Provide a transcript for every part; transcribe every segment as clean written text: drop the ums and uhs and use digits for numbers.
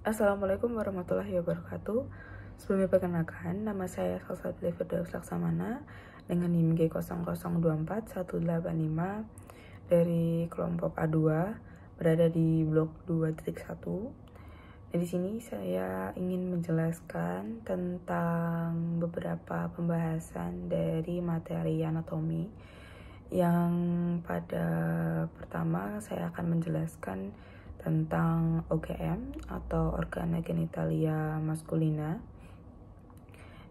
Assalamualaikum warahmatullahi wabarakatuh. Sebelumnya perkenalkan, nama saya Salsabila Firdaus Laksamana dengan NIM G00241855 dari kelompok A2 berada di blok 2.1. Dan di sini saya ingin menjelaskan tentang beberapa pembahasan dari materi anatomi yang pada pertama saya akan menjelaskan tentang OGM atau organa genitalia maskulina.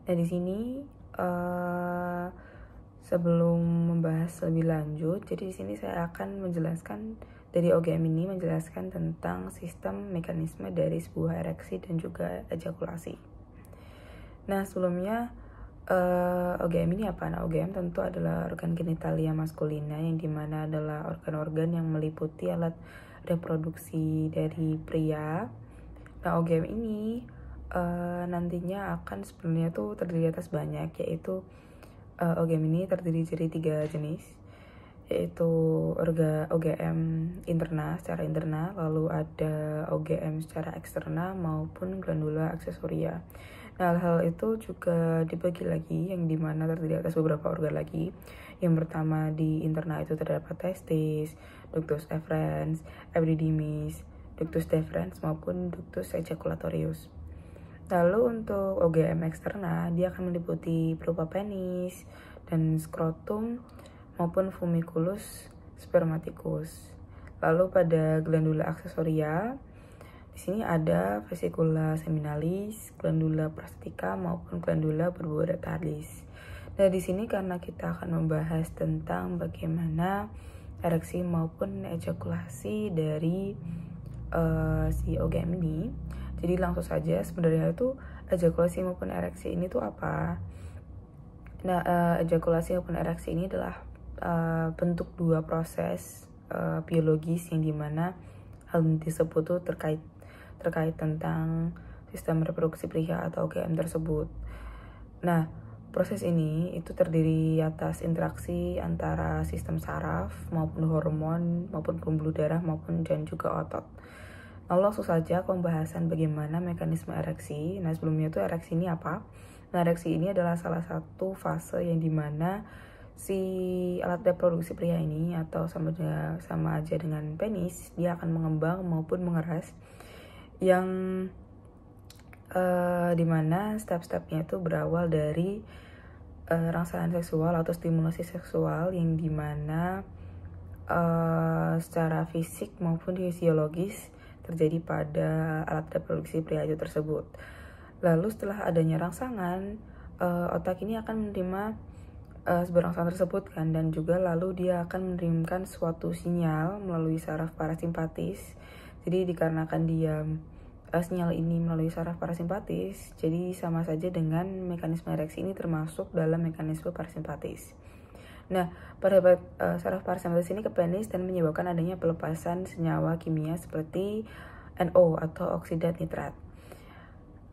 Dan di sini sebelum membahas lebih lanjut, jadi di sini saya akan menjelaskan dari OGM ini menjelaskan tentang sistem mekanisme dari sebuah ereksi dan juga ejakulasi. Nah, sebelumnya OGM ini apa? Nah, OGM tentu adalah organ genitalia maskulina yang dimana adalah organ-organ yang meliputi alat reproduksi dari pria. Nah, OGM ini nantinya akan sebenarnya tuh terdiri atas banyak, yaitu OGM ini terdiri dari 3 jenis, yaitu OGM interna secara internal, lalu ada OGM secara eksternal maupun glandula aksesoria. Nah, hal itu juga dibagi lagi yang dimana terdiri atas beberapa organ lagi. Yang pertama di internal itu terdapat testis, ductus efferens, epididymis, ductus deferens maupun ductus ejaculatorius. Lalu untuk OGM eksternal dia akan meliputi berupa penis dan skrotum maupun fumiculus spermaticus. Lalu pada glandula aksesoria di sini ada vesicula seminalis, glandula prostatica maupun glandula bulborectalis. Nah, di sini karena kita akan membahas tentang bagaimana ereksi maupun ejakulasi dari si OGM ini, jadi langsung saja sebenarnya itu ejakulasi maupun ereksi ini tuh apa? Nah, ejakulasi maupun ereksi ini adalah bentuk dua proses biologis yang dimana hal tersebut tuh terkait tentang sistem reproduksi pria atau OGM tersebut. Nah, proses ini itu terdiri atas interaksi antara sistem saraf maupun hormon maupun pembuluh darah maupun dan juga otot. Lalu langsung saja pembahasan bagaimana mekanisme ereksi. Nah, sebelumnya itu ereksi ini apa? Nah, ereksi ini adalah salah satu fase yang dimana si alat reproduksi pria ini atau sama aja dengan penis, dia akan mengembang maupun mengeras, yang dimana step-stepnya itu berawal dari rangsangan seksual atau stimulasi seksual yang dimana secara fisik maupun fisiologis terjadi pada alat reproduksi pria itu tersebut. Lalu setelah adanya rangsangan, otak ini akan menerima sebuah rangsangan tersebut kan, dan juga lalu dia akan mengirimkan suatu sinyal melalui saraf parasimpatis. Jadi dikarenakan dia sinyal ini melalui saraf parasimpatis, jadi sama saja dengan mekanisme ereksi ini termasuk dalam mekanisme parasimpatis. Nah, pada saraf parasimpatis ini ke penis dan menyebabkan adanya pelepasan senyawa kimia seperti NO atau oksida nitrat.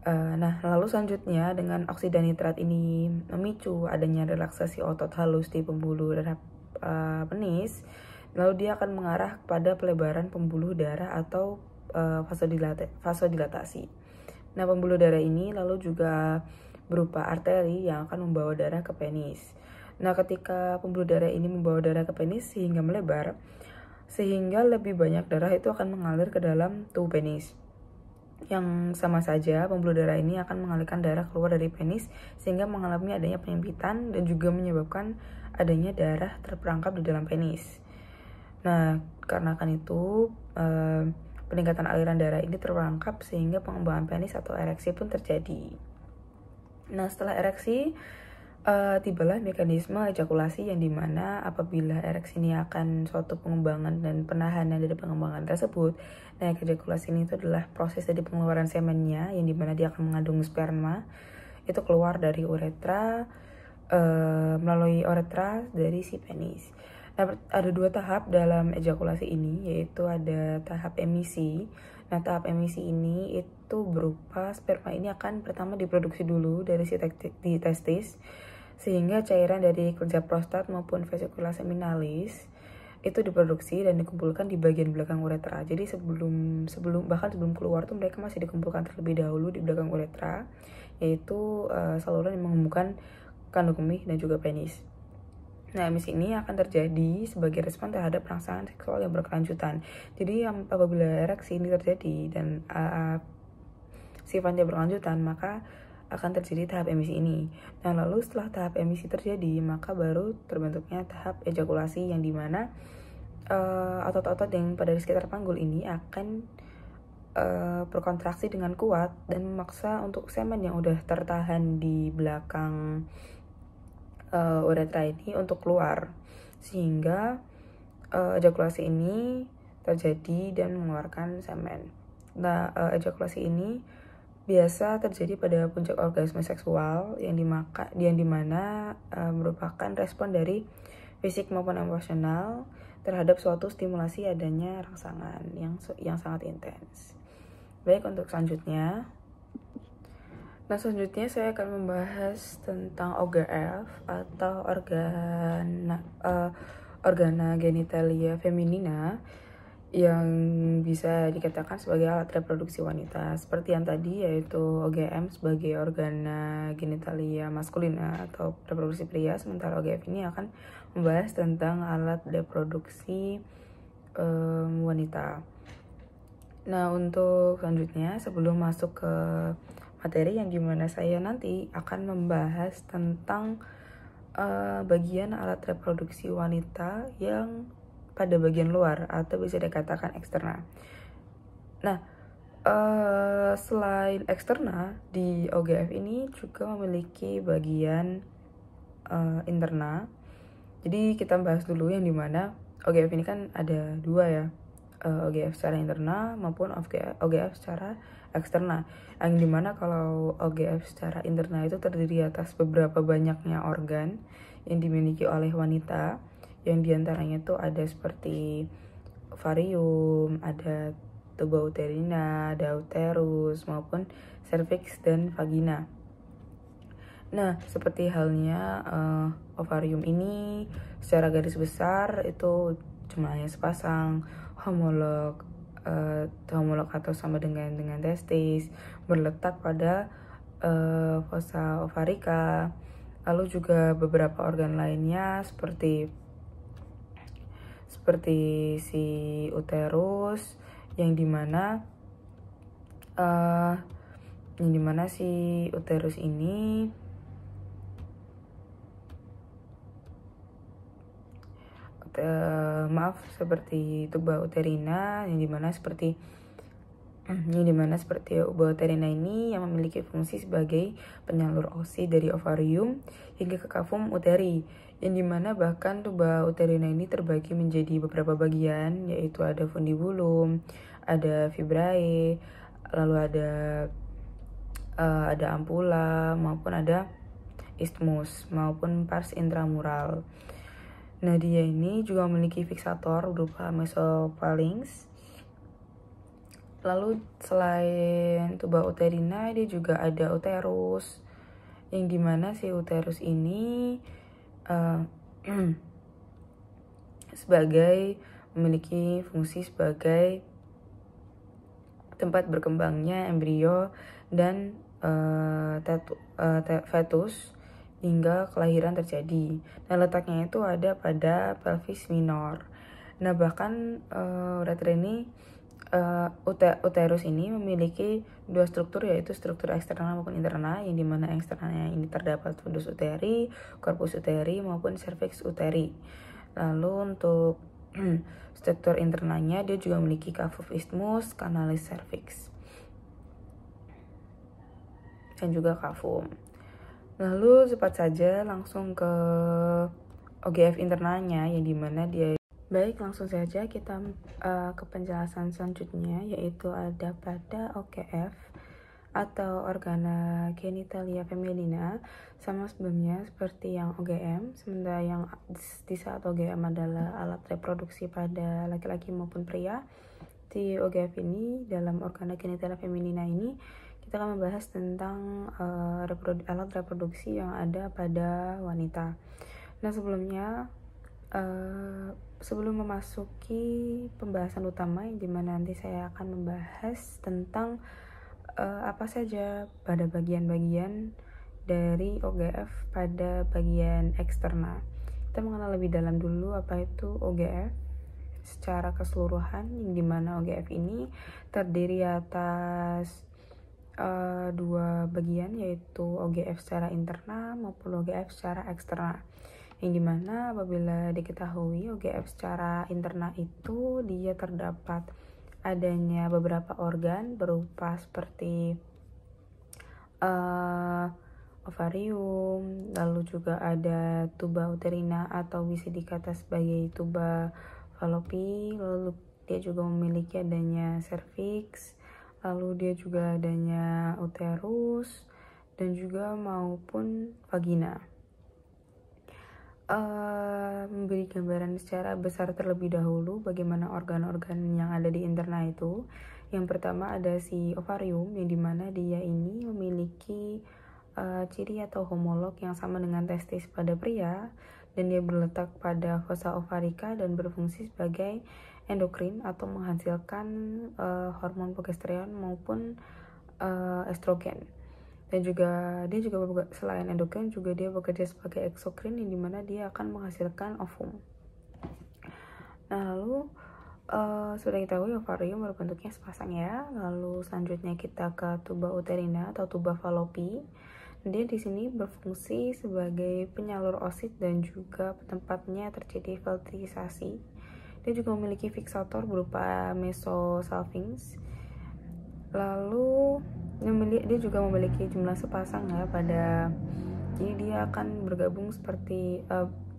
Nah, lalu selanjutnya dengan oksida nitrat ini memicu adanya relaksasi otot halus di pembuluh darah penis, lalu dia akan mengarah kepada pelebaran pembuluh darah atau vasodilatasi. Nah, pembuluh darah ini lalu juga berupa arteri yang akan membawa darah ke penis. Nah, ketika pembuluh darah ini membawa darah ke penis sehingga melebar, sehingga lebih banyak darah itu akan mengalir ke dalam tubuh penis. Yang sama saja, pembuluh darah ini akan mengalirkan darah keluar dari penis sehingga mengalami adanya penyempitan dan juga menyebabkan adanya darah terperangkap di dalam penis. Nah, karena itu peningkatan aliran darah ini terperangkap sehingga pengembangan penis atau ereksi pun terjadi. Nah, setelah ereksi tibalah mekanisme ejakulasi yang dimana apabila ereksi ini akan suatu pengembangan dan penahanan dari pengembangan tersebut. Nah, ejakulasi ini itu adalah proses dari pengeluaran semennya yang dimana dia akan mengandung sperma itu keluar dari uretra melalui uretra dari si penis. Nah, ada 2 tahap dalam ejakulasi ini, yaitu ada tahap emisi. Nah, tahap emisi ini itu berupa sperma ini akan pertama diproduksi dulu dari si testis, sehingga cairan dari kelenjar prostat maupun vesicula seminalis itu diproduksi dan dikumpulkan di bagian belakang uretra. Jadi bahkan sebelum keluar tuh mereka masih dikumpulkan terlebih dahulu di belakang uretra, yaitu saluran yang menghubungkan kandung kemih dan juga penis. Nah, emisi ini akan terjadi sebagai respon terhadap rangsangan seksual yang berkelanjutan. Jadi apabila ereksi ini terjadi dan sifatnya berkelanjutan, maka akan terjadi tahap emisi ini. Nah, lalu setelah tahap emisi terjadi, maka baru terbentuknya tahap ejakulasi, yang dimana otot-otot yang pada di sekitar panggul ini akan berkontraksi dengan kuat dan memaksa untuk semen yang udah tertahan di belakang uretra ini untuk keluar, sehingga ejakulasi ini terjadi dan mengeluarkan semen. Nah, ejakulasi ini biasa terjadi pada puncak orgasme seksual yang dimana merupakan respon dari fisik maupun emosional terhadap suatu stimulasi adanya rangsangan yang sangat intens. Baik, untuk selanjutnya. Nah, selanjutnya saya akan membahas tentang OGF atau organa genitalia feminina, yang bisa dikatakan sebagai alat reproduksi wanita. Seperti yang tadi, yaitu OGM sebagai organa genitalia maskulina atau reproduksi pria, sementara OGF ini akan membahas tentang alat reproduksi wanita. Nah, untuk selanjutnya, sebelum masuk ke materi yang dimana saya nanti akan membahas tentang bagian alat reproduksi wanita yang pada bagian luar atau bisa dikatakan eksterna. Nah, selain eksterna, di OGF ini juga memiliki bagian interna. Jadi kita bahas dulu yang dimana OGF ini kan ada dua ya, OGF secara interna maupun OGF secara eksterna. Yang dimana kalau OGF secara interna itu terdiri atas beberapa banyaknya organ yang dimiliki oleh wanita, yang diantaranya itu ada seperti ovarium, ada tuba uterina, ada uterus, maupun cervix dan vagina. Nah, seperti halnya ovarium ini secara garis besar itu jumlahnya sepasang, homolog atau sama dengan testis, berletak pada fossa ovarika. Lalu juga beberapa organ lainnya seperti si uterus, yang dimana si uterus ini seperti tuba uterina, yang dimana seperti tuba uterina ini yang memiliki fungsi sebagai penyalur osi dari ovarium hingga ke kavum uteri, yang dimana bahkan tuba uterina ini terbagi menjadi beberapa bagian, yaitu ada fundibulum, ada fibrae, lalu ada ampula, maupun ada isthmus maupun pars intramural. Nah, dia ini juga memiliki fiksator berupa mesophalanx. Lalu selain tuba uterina, dia juga ada uterus, yang dimana si uterus ini memiliki fungsi sebagai tempat berkembangnya embrio dan fetus hingga kelahiran terjadi. Nah, letaknya itu ada pada pelvis minor. Nah, bahkan uterus ini memiliki dua struktur, yaitu struktur eksternal maupun internal, yang dimana eksternalnya ini terdapat fundus uteri, corpus uteri, maupun cervix uteri. Lalu untuk struktur internalnya, dia juga memiliki cavum isthmus, canalis cervix, dan juga cavum. Lalu cepat saja langsung ke OGF internalnya, yang dimana dia. Baik, langsung saja kita ke penjelasan selanjutnya, yaitu ada pada OGF atau organa genitalia feminina. Sama sebelumnya seperti yang OGM, sementara yang di saat OGM adalah alat reproduksi pada laki-laki maupun pria, di OGF ini, dalam organa genitalia feminina ini, kita akan membahas tentang alat reproduksi yang ada pada wanita. Nah, sebelumnya Sebelum memasuki pembahasan utama yang dimana nanti saya akan membahas tentang apa saja pada bagian-bagian dari OGF pada bagian eksternal. Kita mengenal lebih dalam dulu apa itu OGF secara keseluruhan, yang dimana OGF ini terdiri atas dua bagian, yaitu OGF secara internal maupun OGF secara eksternal, yang dimana apabila diketahui OGF secara internal itu dia terdapat adanya beberapa organ berupa seperti ovarium, lalu juga ada tuba uterina atau bisa dikata sebagai tuba falopi, lalu dia juga memiliki adanya cervix, lalu dia juga adanya uterus dan juga maupun vagina. Memberi gambaran secara besar terlebih dahulu bagaimana organ-organ yang ada di internal itu. Yang pertama ada si ovarium, yang dimana dia ini memiliki ciri atau homolog yang sama dengan testis pada pria, dan dia berletak pada fosa ovarika dan berfungsi sebagai endokrin atau menghasilkan hormon progesteron maupun estrogen. Dan juga dia juga selain endokrin juga dia bekerja sebagai eksokrin, yang dimana dia akan menghasilkan ovum. Nah, lalu sudah kita tahu ovarium berbentuknya sepasang ya. Lalu selanjutnya kita ke tuba uterina atau tuba falopi. Dia di sini berfungsi sebagai penyalur oosit dan juga tempatnya terjadi fertilisasi. Dia juga memiliki fiksator berupa mesosalpinx. Lalu dia juga memiliki jumlah sepasang ya jadi dia akan bergabung seperti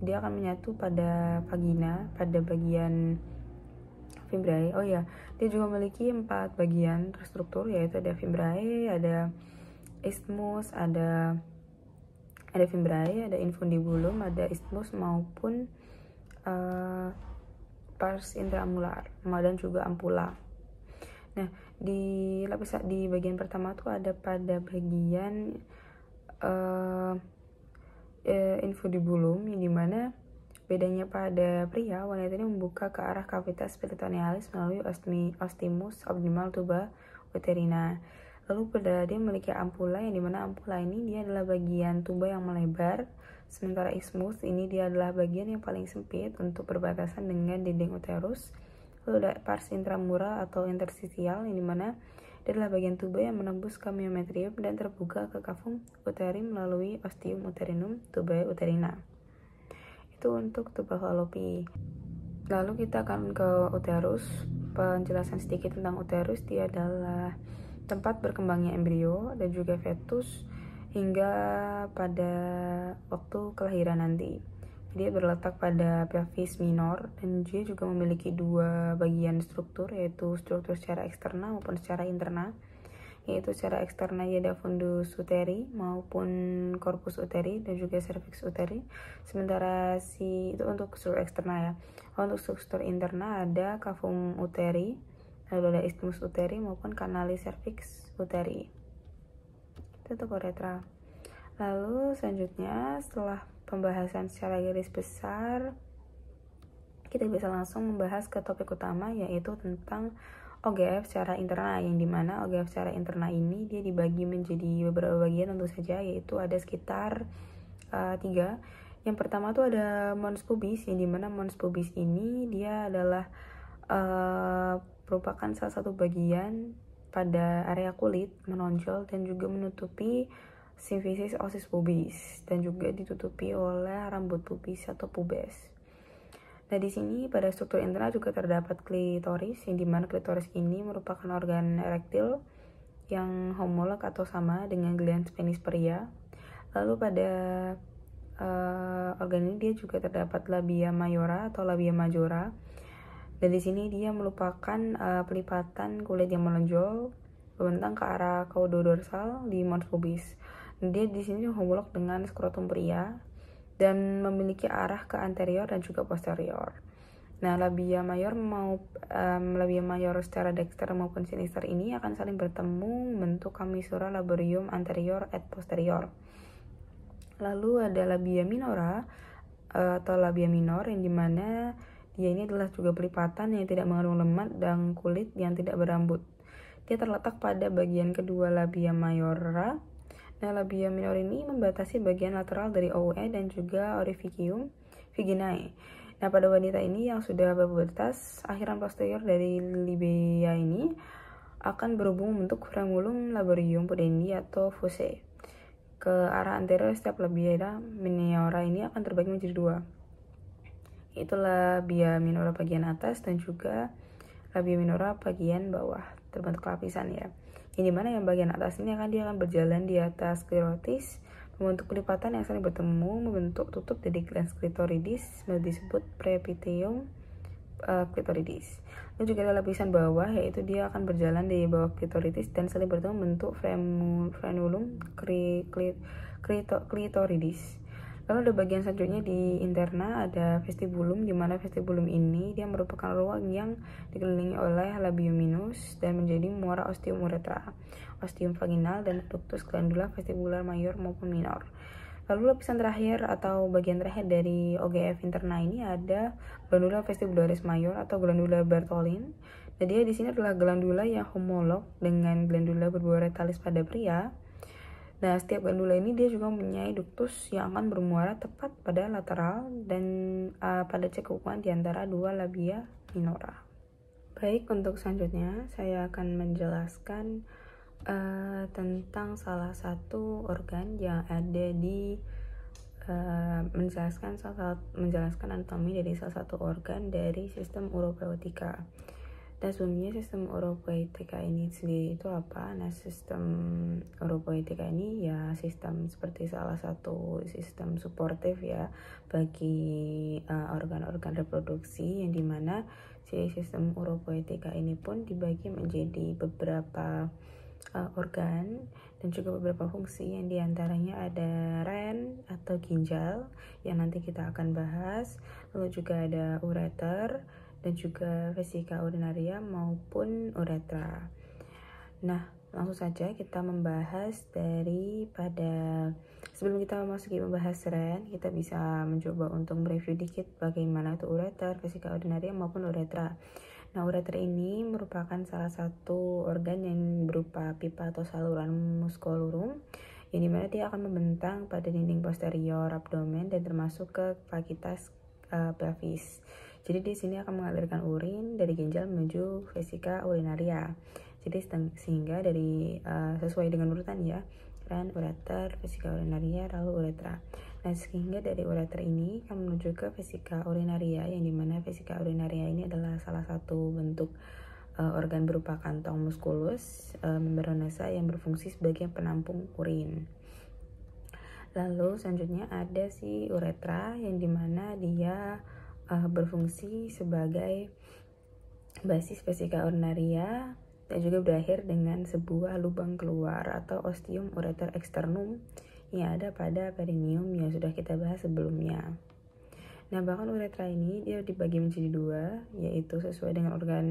dia akan menyatu pada vagina pada bagian fimbriae. Oh ya, dia juga memiliki 4 bagian terstruktur, yaitu ada fimbriae, ada isthmus, ada fimbriae, ada infundibulum, ada isthmus maupun pars intramular dan juga ampula. Nah, di bagian pertama tuh ada pada bagian infundibulum, yang dimana bedanya pada pria, wanita ini membuka ke arah kavitas peritonealis melalui ostimus optimal tuba uterina. Lalu pada dia memiliki ampula, yang dimana ampula ini dia adalah bagian tuba yang melebar, sementara isthmus ini dia adalah bagian yang paling sempit untuk berbatasan dengan dinding uterus. Lalu ada pars intramural atau interstitial, yang dimana dia adalah bagian tuba yang menembus ke myometrium dan terbuka ke cavum uterim melalui ostium uterinum tubae uterina. Itu untuk tuba falopi. Lalu kita akan ke uterus. Penjelasan sedikit tentang uterus, dia adalah tempat berkembangnya embrio dan juga fetus hingga pada waktu kelahiran nanti. Dia berletak pada pelvis minor dan dia juga memiliki 2 bagian struktur, yaitu struktur secara eksternal maupun secara internal. Yaitu secara eksternal ada fundus uteri maupun corpus uteri dan juga cervix uteri. Sementara itu untuk struktur eksternal ya. Untuk struktur internal ada cavum uteri, lalu ada isthmus uteri maupun kanali cervix uteri. Itu untuk uretra. Lalu selanjutnya setelah pembahasan secara garis besar, kita bisa langsung membahas ke topik utama, yaitu tentang OGF secara internal, yang dimana OGF secara internal ini dia dibagi menjadi beberapa bagian tentu saja, yaitu ada sekitar 3. Yang pertama tuh ada mons pubis, yang dimana mons pubis ini dia adalah merupakan salah satu bagian pada area kulit menonjol dan juga menutupi simfisis osis pubis dan juga ditutupi oleh rambut pubis atau pubes. Nah, di sini pada struktur internal juga terdapat klitoris, yang dimana klitoris ini merupakan organ erektil yang homolog atau sama dengan glans penis pria. Lalu pada organ ini dia juga terdapat labia mayora atau labia majora. Dan di sini dia merupakan pelipatan kulit yang menonjol membentang ke arah caudodorsal di mons pubis. Dia di sini homolog dengan skrotum pria dan memiliki arah ke anterior dan juga posterior. Nah, labia mayor secara dexter maupun sinister ini akan saling bertemu membentuk kamysura laborium anterior et posterior. Lalu ada labia minora atau labia minor, yang dimana dia ini adalah juga pelipatan yang tidak mengandung lemak dan kulit yang tidak berambut. Dia terletak pada bagian kedua labia mayora. Nah, labia minor ini membatasi bagian lateral dari OUE dan juga orificium vaginae. Nah, pada wanita ini yang sudah berpubertas, akhiran posterior dari labia ini akan berhubung membentuk frenulum laborium pudendi atau fuse. Ke arah anterior setiap labia minora ini akan terbagi menjadi dua, yaitu labia minora bagian atas dan juga labia minora bagian bawah, terbentuk lapisan ya. Yang dimana yang bagian atas ini dia akan berjalan di atas sklerotis, membentuk kelipatan yang saling bertemu, membentuk tutup dari glans klitoridis, disebut preepithelium klitoridis. Dan juga ada lapisan bawah, yaitu dia akan berjalan dari bawah klitoridis dan saling bertemu membentuk frenulum klitoridis. Lalu ada bagian selanjutnya di interna, ada vestibulum, di mana vestibulum ini dia merupakan ruang yang dikelilingi oleh labium minus dan menjadi muara ostium uretra, ostium vaginal, dan ductus glandula vestibular mayor maupun minor. Lalu lapisan terakhir atau bagian terakhir dari OGF interna ini ada glandula vestibularis mayor atau glandula Bartholin. Nah, dia di sini adalah glandula yang homolog dengan glandula berbouretalis pada pria. Nah, setiap glandula ini dia juga mempunyai ductus yang akan bermuara tepat pada lateral dan pada cekupan di antara dua labia minora. Baik, untuk selanjutnya saya akan menjelaskan tentang salah satu organ yang ada di menjelaskan anatomi dari salah satu organ dari sistem uropoetika. Dan sebelumnya sistem uropoetika ini sendiri itu apa? Nah, sistem uropoetika ini ya sistem seperti salah satu sistem suportif ya bagi organ-organ reproduksi, yang dimana si sistem uropoetika ini pun dibagi menjadi beberapa organ dan juga beberapa fungsi, yang diantaranya ada ren atau ginjal yang nanti kita akan bahas, lalu juga ada ureter dan juga vesika urinaria maupun uretra. Nah, langsung saja kita membahas daripada sebelum kita memasuki membahas ren, kita bisa mencoba untuk mereview dikit bagaimana itu ureter, vesika urinaria maupun uretra. Nah, ureter ini merupakan salah satu organ yang berupa pipa atau saluran musculurum, yang dimana dia akan membentang pada dinding posterior abdomen dan termasuk ke vagitas pelvis. Jadi di sini akan mengalirkan urin dari ginjal menuju vesika urinaria. Jadi sehingga dari sesuai dengan urutan ya, ren, ureter, vesika urinaria, lalu uretra. Nah, sehingga dari ureter ini akan menuju ke vesika urinaria, yang dimana vesika urinaria ini adalah salah satu bentuk organ berupa kantong muskulus membranosa yang berfungsi sebagai penampung urin. Lalu selanjutnya ada si uretra, yang dimana dia berfungsi sebagai basis vesika urinaria dan juga berakhir dengan sebuah lubang keluar atau ostium ureter externum yang ada pada perineum yang sudah kita bahas sebelumnya. Nah, bahkan uretra ini dia dibagi menjadi dua, yaitu sesuai dengan organ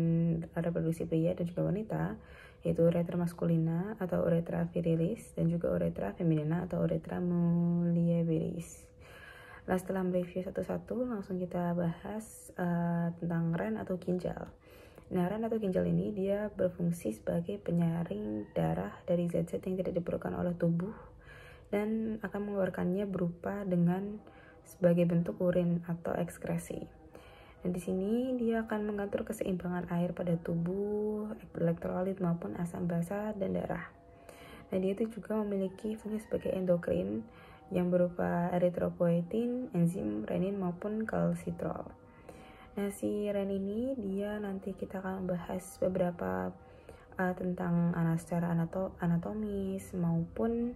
reproduksi pria dan juga wanita, yaitu uretra maskulina atau uretra virilis dan juga uretra feminina atau uretra mulieribus. Nah, setelah mereview satu-satu, langsung kita bahas tentang ren atau ginjal. Nah, ren atau ginjal ini dia berfungsi sebagai penyaring darah dari zat-zat yang tidak diperlukan oleh tubuh dan akan mengeluarkannya berupa dengan sebagai bentuk urin atau ekskresi. Dan di sini dia akan mengatur keseimbangan air pada tubuh, elektrolit maupun asam basa dan darah. Nah, dia itu juga memiliki fungsi sebagai endokrin yang berupa eritropoietin, enzim renin maupun kalsitrol. Nah, si ren ini dia nanti kita akan bahas beberapa tentang secara anatomis maupun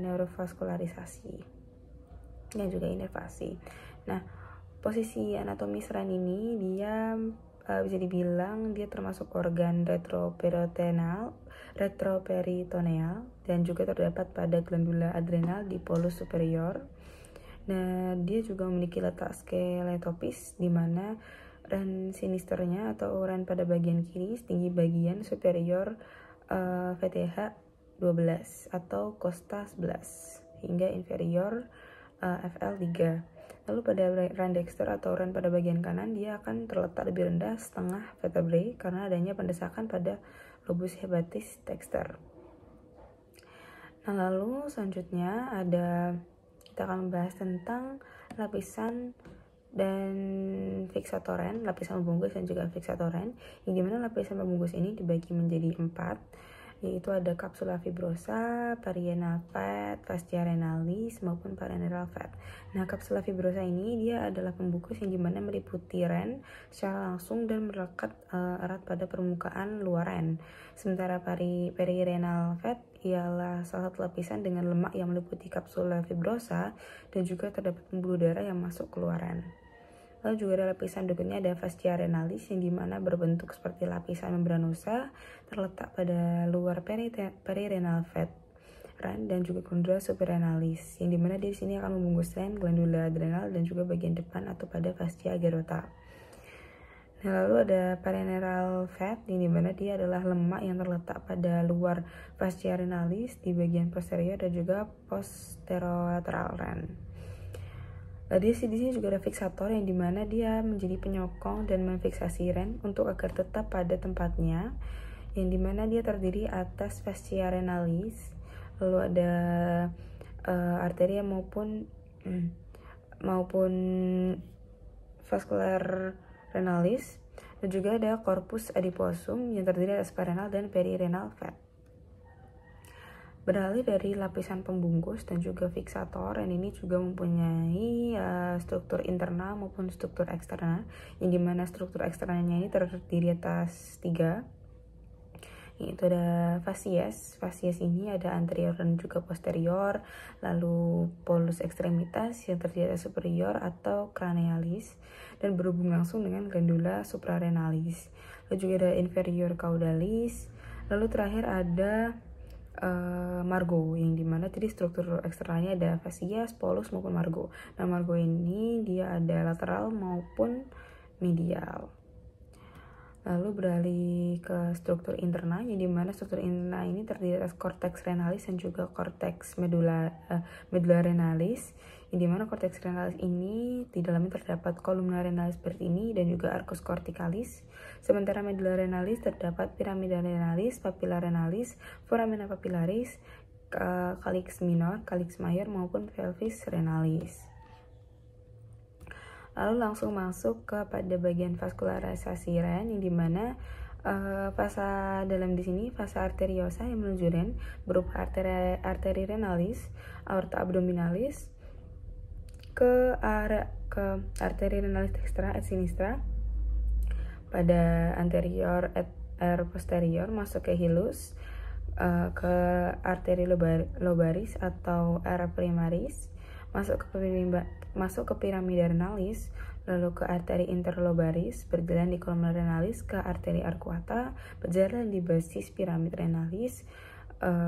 neurovaskularisasi dan juga inervasi. Nah, posisi anatomis ren ini dia bisa dibilang dia termasuk organ retroperitoneal dan juga terdapat pada glandula adrenal di polus superior. Nah, dia juga memiliki letak skeletopis, di mana ren sinisternya atau ren pada bagian kiri setinggi bagian superior VTH 12 atau costa 11 hingga inferior FL3. Lalu pada ren dexter atau ren pada bagian kanan, dia akan terletak lebih rendah setengah vertebrae karena adanya pendesakan pada lobus hepatis dexter. Nah, lalu selanjutnya kita akan membahas tentang lapisan dan fiksatoren, lapisan pembungkus dan juga fiksatoren, yang dimana lapisan pembungkus ini dibagi menjadi 4, yaitu ada kapsula fibrosa, perirenal fat, fascia renalis, maupun paraneral fat. Nah, kapsula fibrosa ini dia adalah pembungkus yang dimana meliputi ren secara langsung dan melekat erat pada permukaan luar ren. Sementara perirenal fat ialah salah satu lapisan dengan lemak yang meliputi kapsula fibrosa dan juga terdapat pembuluh darah yang masuk ke luar ren. Lalu juga ada lapisan berikutnya, ada fascia renalis yang dimana berbentuk seperti lapisan membranosa terletak pada luar perirenal fat ren dan juga glandula suprarenalis yang dimana di sini akan membungkus ren, glandula adrenal dan juga bagian depan atau pada fascia garota. Nah, lalu ada paraneral fat yang dimana dia adalah lemak yang terletak pada luar fascia renalis di bagian posterior dan juga posterolateral ren. Di sini juga ada fiksator yang dimana dia menjadi penyokong dan memfiksasi ren untuk agar tetap pada tempatnya, yang dimana dia terdiri atas fascia renalis, lalu ada arteria maupun vascular renalis, dan juga ada corpus adiposum yang terdiri atas parenal dan perirenal fat. Beralih dari lapisan pembungkus dan juga fiksator, ren ini juga mempunyai struktur internal maupun struktur eksternal, yang dimana struktur eksternalnya ini terdiri atas 3, yaitu ada fasies. Fasies ini ada anterior dan juga posterior, lalu polus ekstremitas yang terdiri atas superior atau cranealis dan berhubung langsung dengan glandula suprarenalis. Lalu juga ada inferior caudalis, lalu terakhir ada margo, yang dimana tadi struktur eksternalnya ada fasies, polus maupun margo. Nah, margo ini dia ada lateral maupun medial. Lalu beralih ke struktur internal, yang dimana struktur internal ini terdiri atas cortex renalis dan juga cortex medulla renalis, yang dimana cortex renalis ini di dalamnya terdapat columna renalis seperti ini dan juga arcus corticalis. Sementara medulla renalis terdapat piramida renalis, papilla renalis, foramina papillaris, calyx minor, calyx major maupun pelvis renalis. Lalu langsung masuk kepada bagian vaskularisasi ren, yang dimana fasa dalam di sini fasa arteriosa yang menuju ren berupa arteri renalis, aorta abdominalis, ke arteri renalis dextra et sinistra pada anterior et posterior masuk ke hilus, ke arteri lobaris atau R primaris, masuk ke piramida renalis, lalu ke arteri interlobaris, berjalan di columna renalis ke arteri arcuata, berjalan di basis piramid renalis,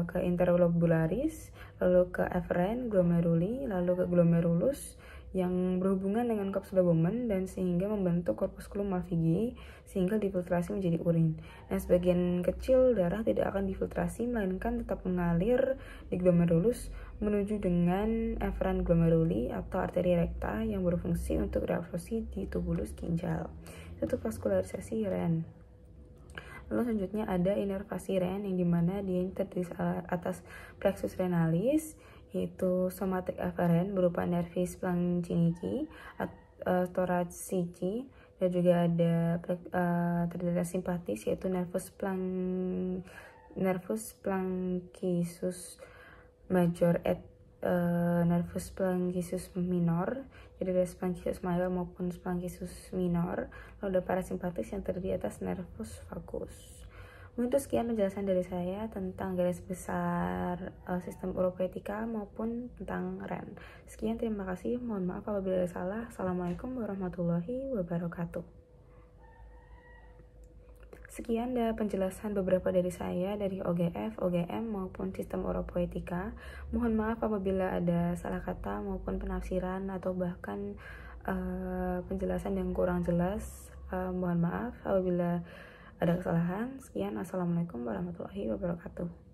ke interlobularis, lalu ke eferen glomeruli, lalu ke glomerulus yang berhubungan dengan kapsula Bowman dan sehingga membentuk corpusculum malpighi sehingga difiltrasi menjadi urin. Nah, sebagian kecil darah tidak akan difiltrasi melainkan tetap mengalir di glomerulus menuju dengan eferen glomeruli atau arteri rekta yang berfungsi untuk reabsorpsi di tubulus ginjal. Itu vaskularisasi ren. Lalu selanjutnya ada inervasi ren, yang dimana dia terdiri atas plexus renalis, yaitu somatic afferent berupa nervis planchinici, thoracici, dan juga ada terdiri atas simpatis, yaitu nervus plancisus major et nervus plancisus minor, jadi ada plancisus major maupun plancisus minor. Lalu ada parasimpatis yang terdiri atas nervus vagus. Untuk sekian penjelasan dari saya tentang garis besar sistem uropoetika maupun tentang ren. Sekian, terima kasih. Mohon maaf apabila ada salah. Assalamualaikum warahmatullahi wabarakatuh. Sekian penjelasan beberapa dari saya dari OGF, OGM maupun sistem uropoetika. Mohon maaf apabila ada salah kata maupun penafsiran atau bahkan penjelasan yang kurang jelas. Mohon maaf apabila ada kesalahan. Sekian, assalamualaikum warahmatullahi wabarakatuh.